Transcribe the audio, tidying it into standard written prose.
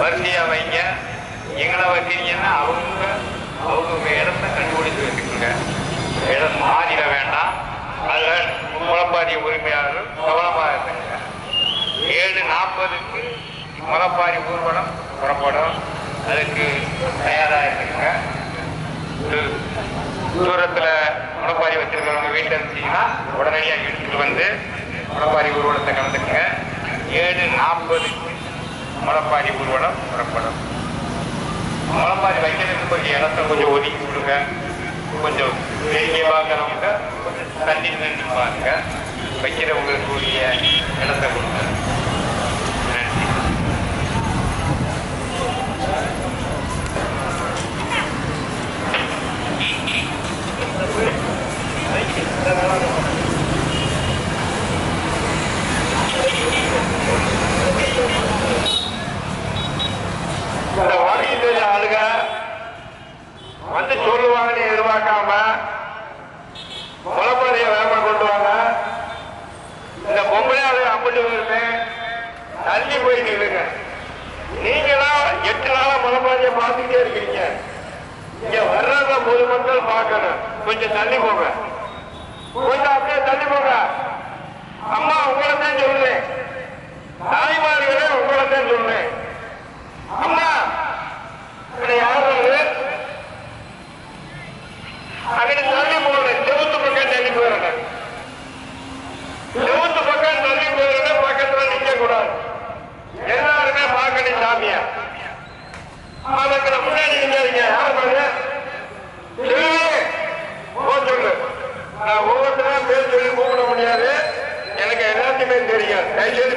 வரிசையா வைங்க. எங்களை வைக்கிறீங்கன்னா அவங்க இடத்த கண்டுபிடிச்சு வச்சுக்கோங்க. இடம் மாறிட வேண்டாம். அதில் முளப்பாரி உரிமையாளர்கள் கவனமாக இருந்துங்க. 7:40 முளப்பாரி ஊர்வலம் புறப்படும். அதுக்கு தயாராக இருக்குங்க. தூரத்தில் முளப்பாரி வச்சிருக்கிறவங்க வீட்டில் இருந்துச்சுன்னா உடனடியாக எடுத்துட்டு வந்து முளப்பாரி ஊர்வலத்தை கலந்துக்குங்க. 7:40 முளப்பாரி ஊர்வலம் புறப்படும். முளப்பாரி வைக்கிறதுக்கு கொஞ்சம் இடத்த கொஞ்சம் ஒதுக்கி விடுங்க. கொஞ்சம் வேடிக்கை பார்க்கறவங்க கொஞ்சம் தண்ணி நின்று பாருங்க. வைக்கிறவங்களுக்கு உரிய இடத்த கொடுங்க. நன்றி. இந்த வாக்கிய ஆளுக வந்து சொல்லுவாங்கன்னு எதிர்பார்க்காம முளப்பாரிய வேகமா கொண்டு வாங்க. இந்த பொம்பளை ஆளுக அம்பிட்டு தள்ளி போய் நில்லுங்க. நீங்களா 8 நாளா முளப்பாரிய பார்த்துக்கிட்டே இருக்கீங்க. இங்க வர்றத பொதுமக்கள் பார்க்கணும். கொஞ்சம் தள்ளி போங்க. கொஞ்சம் அப்படியே தள்ளி போங்க. அம்மா உங்களை தான் சொல்லுறேன். தாய்மார்களே உங்களை தான் சொல்லுறேன். அம்மா யாரு அங்கே தள்ளி போறேன். செவத்து பக்கம் தள்ளி போறேன். செவத்து பக்கம் தள்ளி போறேன். பக்கத்துல நிக்க கூடாது. எல்லாருமே பார்க்கணும் சாமியா. அதுக்கு முன்னாடி நிக்காதீங்க. யார் பாருங்க சொல்லு. நான் ஒவ்வொருத்தரும் பேர் சொல்லி கூப்பிட முடியாது. எனக்கு எல்லாத்தையுமே தெரியும். தயவுசெய்து